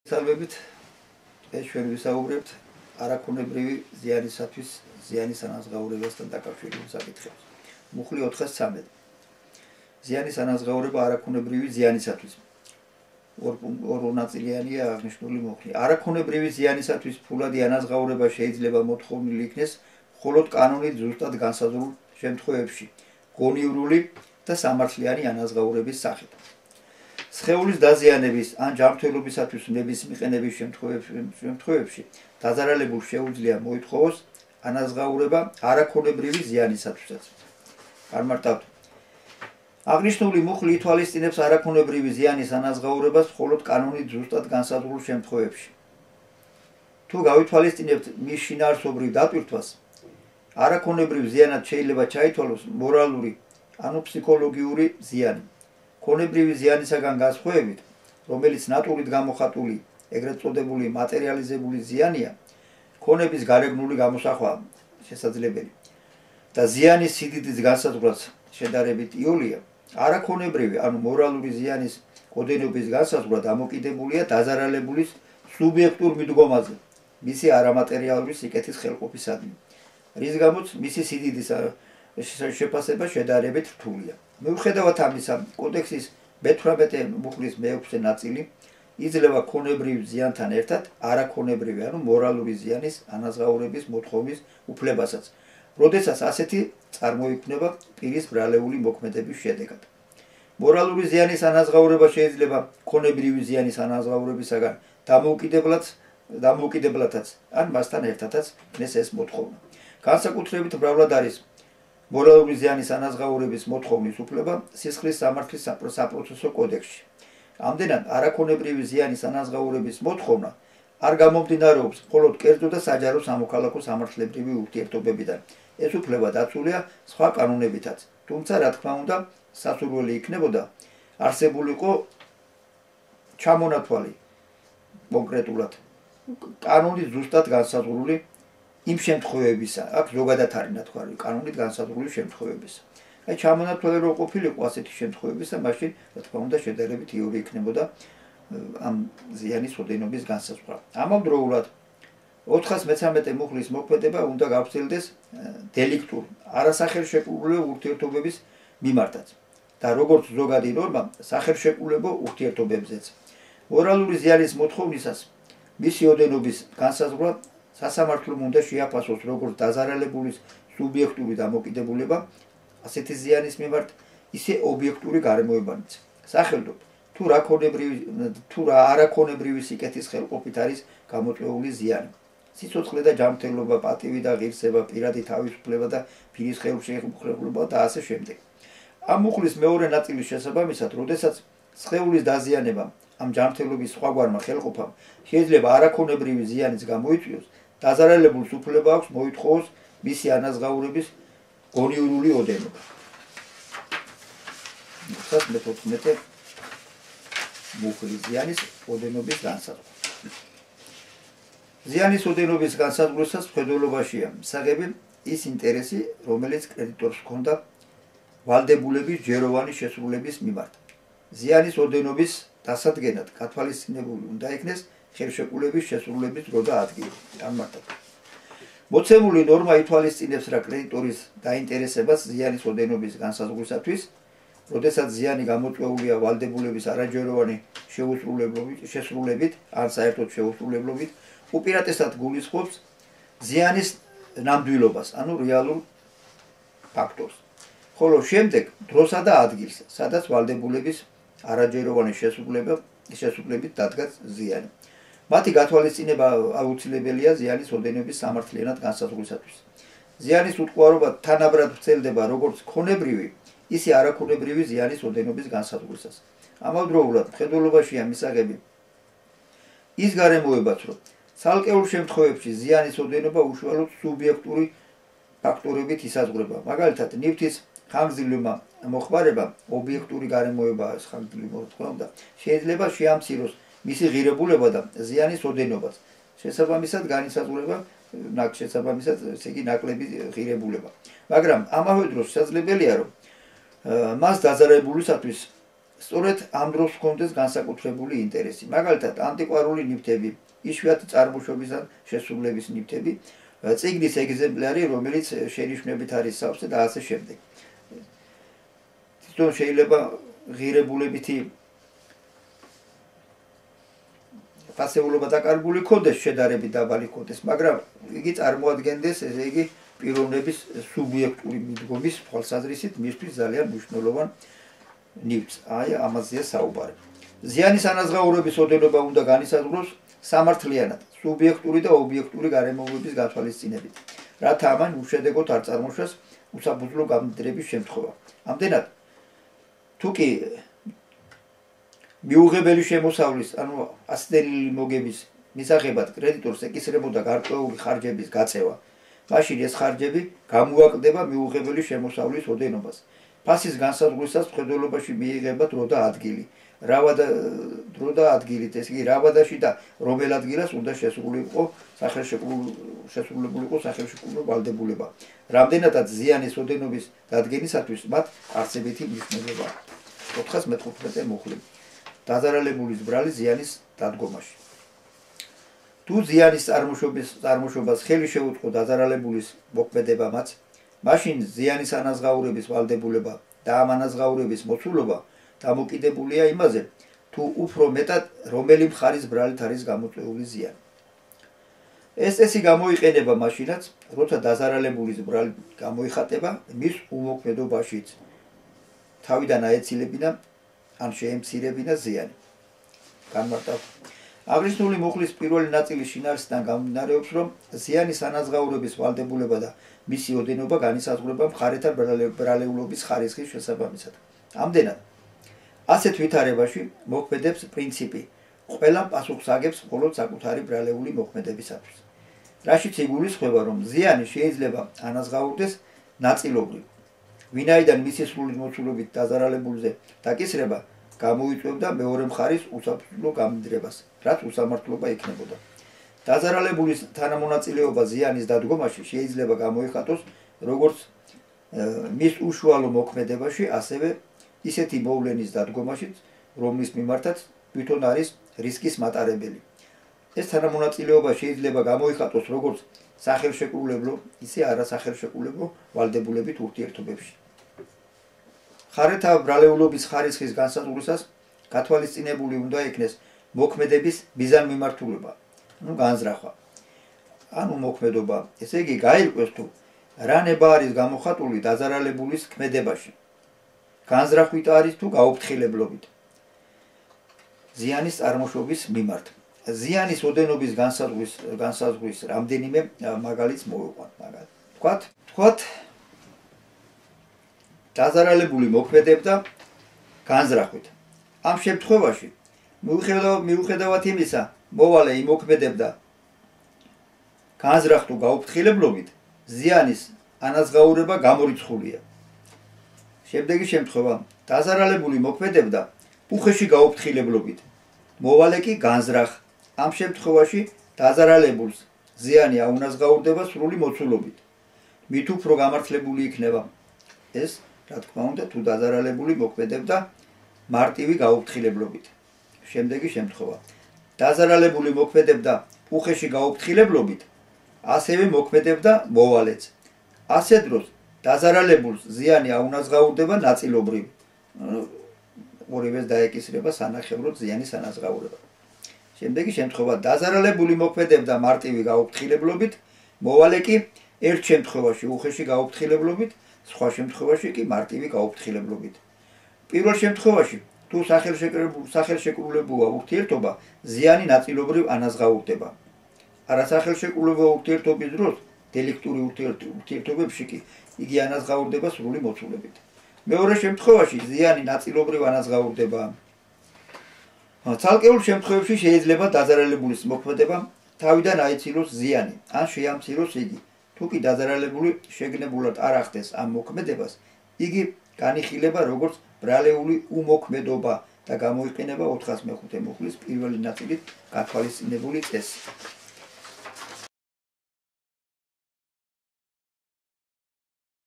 Salvebit ეს ჩვენ ვისაუბრებთ არაქონებრივი ზიანისათვის ზიანის ანაზღაურებასთან დაკავშირებულ საკითხებს. მუხლი 413. ზიანის ანაზღაურება არაქონებრივი ზიანისათვის. ორ ნაწილიანია აღნიშნული მუხლი. არაქონებრივი ზიანისათვის ფულადი ანაზღაურება შეიძლება მოთხოვნილი იქნეს მხოლოდ კანონით ზუსტად განსაზღვრულ შემთხვევებში, გონივრული და სამართლიანი ანაზღაურების სახით. სხეულის დაზიანების ან ჯანმრთელობისათვის ნების მიყენების შემთხვევებში დაზარალებულს შეუძლია მოითხოვოს ანაზღაურება არაქონებრივი ზიანისათვისაც. წარმართავთ. აღნიშნული მუხლი ითვალისწინებს არაქონებრივი ზიანის ანაზღაურებას მხოლოდ კანონით ზუსტად განსაზღვრულ შემთხვევებში. თუ გავითვალისწინებთ მის შინაარსობრივ დატვირთვას, არაქონებრივ ზიანად შეიძლება ჩაითვალოს მორალური ანუ ფსიქოლოგიური ზიანი. ქონებრივი ზიანისაგან განსხვავებით, რომელიც ნატურით გამოხატული, ეგრეთ წოდებული მატერიალიზებული ზიანია, ქონების გარეგნული გამოსახვა შესაძლებელი და ზიანის სიდიდის განსაზღვრაც შედარებით იოლია, არაქონებრივი, ანუ მორალური ზიანის კოდენობის განსაზღვრა დამოკიდებულია დაზარალებულის სუბიექტურ მიდგომაზე, მისი არამატერიალური სიკეთის ხელყოფისადმი, რის გამოც მისი სიდიდის შეფასება შედარებით რთულია. მიუხედავად ამისა, კოდექსის მე-18 მუხლის მე-6 ნაწილი იძლევა ქონებრივ ზიანთან ერთად არაქონებრივი, ანუ მორალური ზიანის ანაზღაურების მოთხოვნის უფლებასაც, როდესაც ასეთი წარმოიქმნება პირის ბრალეული მოქმედების შედეგად. მორალური ზიანის ანაზღაურება შეიძლება ქონებრივი ზიანის ანაზღაურებისაგან დამოუკიდებლადაც ან მასთან ერთადაც იქნეს ეს მოთხოვნა. განსაკუთრებით მრავლად არის მორალური ზიანის ანაზღაურების მოთხოვნის უფლება სისხლის სამართლის საპროცესო კოდექსში. ამდენად არაქონებრივი ზიანის ანაზღაურების მოთხოვნა არ გამომდინარეობს მხოლოდ კერძო და საჯარო სამოქალაქო სამართლებრივი ურთიერთობებიდან. ეს უფლება დაცულია სხვა კანონებითაც. თუმცა, რა თქმა უნდა, სასურველი იქნებოდა არსებულიყო ჩამონათვალი კონკრეტულად კანონით ზუსტად განსაზღვრული იმ შემთხვევებისა, აქ ზოგადად არის ნათქვამი კანონით განსაზღვრული შემთხვევებისა. აი ჩამონათვალი რო ყოფილიყო ასეთი შემთხვევებისა, მაშინ რა თქმა უნდა შედარებით იური იქნებოდა ამ ზიანის ოდენობის განსაზღვრა. ამავდროულად 413 მუხლის მოქმედება უნდა გავრცელდეს დელიქტურ, არასახელშეკრულებო ურთიერთობების მიმართაც და როგორც ზოგადი ნორმა სახელშეკრულებო ურთიერთობებზეც. მორალური ზიანის მოთხოვნისას მისი ოდენობის განსაზღვრა სასამართლომ უნდა შეაფასოს როგორც დაზარალებულის სუბიექტური დამოკიდებულება ასეთი ზიანის მიმართ, ისე ობიექტური გარემოებანიც. სახელობ, თუ რა არაქონებრივი სიკეთის ხელყოფით არის გამოწვეული ზიანი. სიცოცხლე და ჯანმრთელობა, პატივი და ღირსება, პირადი თავისუფლება და პირის ხელშეუხლება და ასე შემდეგ. ამ მუხლის მეორე ნაწილის შესაბამისად, როდესაც სხეულის დაზიანებამ ამ ჯანმრთელობის სხვაგვარმა ხელყოფამ შეიძლება არაქონებრივი ზიანიც გამოიწვიოს, დაზარალებულს უფლება აქვს მოითხოვოს მისი ანაზღაურების გონივრული ოდენობა. მე-14 მუხლის ზიანის ოდენობის განსაზღვრა. ზიანის ოდენობის განსაზღვრისას მხედველობაშია მისაღები ის ინტერესი, რომელიც კრედიტორს ჰქონდა ვალდებულების ჯეროვანი შესრულების მიმართ. ზიანის ოდენობის დასადგენად გათვალისწინებული უნდა იქნეს ხელშეკრულების შესრულების დრო და ადგილი. წარმართავთ. მოცემული ნორმა ითვალისწინებს რა კრედიტორის დაინტერესებას ზიანის ოდენობის განსაზღვრისათვის, როდესაც ზიანი გამოწვეულია ვალდებულების არაჯეროვანი შესრულებით ან საერთოდ შეუსრულებლობით, უპირატესად გულისხმობს ზიანის ნამდვილობას, ანუ რეალურ ფაქტორს. ხოლო შემდეგ დროსა და ადგილს, სადაც ვალდებულების არაჯეროვანი შესრულებით დადგა ზიანი. მათი გათვალისწინება აუცილებელია ზიანის ოდენობის სამართლიანად განსაზღვრისათვის. ზიანის უტყუარობა თანაბრად ვრცელდება როგორც ქონებრივი, ისე არაქონებრივი ზიანის ოდენობის განსაზღვრისას. ამავდროულად მხედველობაშია მისაღები ის გარემოებაც, რომ ცალკეულ შემთხვევებში ზიანის ოდენობა უშუალოდ სუბიექტური ფაქტორებით ისაზღვრება. მაგალითად, ნივთის ხანგრძლივი მოხმარება ობიექტური გარემოებაა, ხანგრძლივი მოხმარება შეიძლება შეამციროს მისი ღირებულება და ზიანის ოდენობას. შესაბამისად განისაზღვრება ესე იგი ნაკლები ღირებულება. მაგრამ ამავე დროს შესაძლებელია, რომ მას დაზარალებულისათვის სწორედ ამ დროს ჰქონდეს განსაკუთრებული ინტერესი. მაგალითად, ანტიკვარული ნივთები, იშვიათი წარმოშობისა შესრულების ნივთები, წიგნის ეგზემპლარი, რომელიც შენიშვნებით არის სავსე და ასე შემდეგ. თვითონ შეიძლება ღირებულებითი ფასეულობა დაკარგული ქონდეს, შედარებით დაბალი ქონდეს, მაგრამ იგი წარმოადგენდეს, ესე იგი, პიროვნების სუბიექტური მიდგომის თვალსაზრისით მისთვის ძალიან მნიშვნელოვან ნივთს. აი, ამაზეა საუბარი. ზიანის ანაზღაურების ოდენობა უნდა განისაზღვროს სამართლიანად, სუბიექტური და ობიექტური გარემოებების გათვალისწინებით, რათა ამან უშედეგოდ არ წარმოშვას უსაფუძვლო გამდიდრების შემთხვევა. ამდენად, თუკი მიუღებელი შემოსავლის, ანუ ასწერილი მოგების მისაღებად კრედიტორს ეკისრებოდა გარკვეული ხარჯების გაწევა, მაშინ ეს ხარჯები გამოაკლდება მიუღებელი შემოსავლის ოდენობას. ფასის განსაზღვრისას მხედველობაში მიიღება დრო და ადგილი. დრო და ადგილით, ეს იგი რავადაში და რომელ ადგილას უნდა შესრულიყო სახელშეკრულებულიყო ვალდებულება. რამდენადაც ზიანის ოდენობის დადგენისათვის მათ არსებითი მნიშვნელობა. 415 მუხლი. დაზარალებულის ბრალი ზიანის დადგომაში. თუ ზიანის წარმოშობას ხელი შეუწყო დაზარალებულის მოქმედებამაც, მაშინ ზიანის ანაზღაურების ვალდებულება და ამ ანაზღაურების მოცულობა დამოკიდებულია იმაზე, თუ უფრო მეტად რომელი მხარის ბრალით არის გამოწვეული ზიანი. ეს წესი გამოიყენება მაშინაც, როცა დაზარალებულის ბრალი გამოიხატება მის უმოქმედობაშიც, თავიდან აეცილებინა ან შეემცირებინა ზიანი. განმარტავ. აღნიშნული მუხლის პირველი ნაწილის შინაარსიდან გამომდინარეობს, რომ ზიანის ანაზღაურების ვალდებულება და მისი ოდენობა განისაზღვრება მხარეთა ბრალეულობის ხარისხის შესაბამისად. ამდენად, ასეთ ვითარებაში მოქმედებს პრინციპი, ყველა პასუხს აგებს მხოლოდ საკუთარი ბრალეული მოქმედებისათვის. რაშიც იგულისხმება, რომ ზიანი შეიძლება ანაზღაურდეს ნაწილობრივ, ვინაიდან მისი სრული მოცულობით დაზარალებულზე დაკისრება გამოიწვევდა მეორე მხარის უსაფუძვლო გამდიდრებას, რაც უსამართლობა იქნებოდა. დაზარალებულის თანამონაწილეობა ზიანის დადგომაში შეიძლება გამოიხატოს როგორც მის უშუალო მოქმედებაში, ასევე ისეთი მოვლენის დადგომაშიც, რომლის მიმართაც თვითონ არის რისკის მატარებელი. ეს თანამონაწილეობა შეიძლება გამოიხატოს როგორც სახელშეკრულებო, ისე არასახელშეკრულებო ვალდებულებით ურთიერთობებში. მხარეთა ბრალეულობის ხარისხის განსაზღვრისას გათვალისწინებული უნდა იქნეს მოქმედების მიზანმიმართულება, განზრახვა, ანუ მოქმედობა, ესე იგი გაირკვეს თუ რა ნება არის გამოხატული დაზარალებულის ქმედებაში, განზრახვით არის თუ გაუფრთხილებლობით ზიანის წარმოშობის მიმართ. ზიანის ოდენობის განსაზღვრის რამდენიმე მაგალითს მოვიყვანთ. თქვათ დაზარალებული მოქმედებდა განზრახვით. ამ შემთხვევაში მიუხედავად იმისა, მოვალე იმოქმედებდა განზრახ თუ გაუფრთხილებლობით, ზიანის ანაზღაურება გამორიცხულია. შემდეგი შემთხვევა, დაზარალებული მოქმედებდა უხეში გაუფრთხილებლობით, მოვალე კი განზრახ. ამ შემთხვევაში დაზარალებულს ზიანი აუნაზღაურდება სრული მოცულობით. მით უფრო გამართლებული იქნება ეს, რა თქმა უნდა, თუ დაზარალებული მოქმედებდა მარტივი გაუფრთხილებლობით. შემდეგი შემთხვევა, დაზარალებული მოქმედებდა უხეში გაუფრთხილებლობით, ასევე მოქმედებდა მოვალეც. ასე დროს დაზარალებულს ზიანი აუნაზღაურდება ნაწილობრივ. ორივეს დაეკისრება სანახევროდ ზიანის ანაზღაურება. შემდეგი შემთხვევა, დაზარალებული მოქმედებდა მარტივი გაუფრთხილებლობით, მოვალე კი ერთ შემთხვევაში უხეში გაუფრთხილებლობით, სხვა შემთხვევაში კი მარტივი გაუფრთხილებლობით. პირველ შემთხვევაში, თუ სახელშეკრულებულა ურთიერთობა, ზიანი ნაწილობრივ ანაზღაურდება. არასახელშეკრულებო ურთიერთობის დროს, დელიქტური ურთიერთობებში კი იგი ანაზღაურდება სრული მოცულებით. მეორე შემთხვევაში ზიანი ნაწილობრივ ანაზღაურდება. ცალკეულ შემთხვევებში შეიძლება დაზარალებულის მოქმედება თავიდან აიცილოს ზიანი, ან შეამციროს იგი. თუ კი დაზარალებული შეგნებულად არ ახდენს ამ მოქმედებას, იგი განიხილება როგორც ბრალეული უმოქმედობა და გამოიყენება 405 მუხლის პირველი ნაწილით გათვალისწინებული წესი.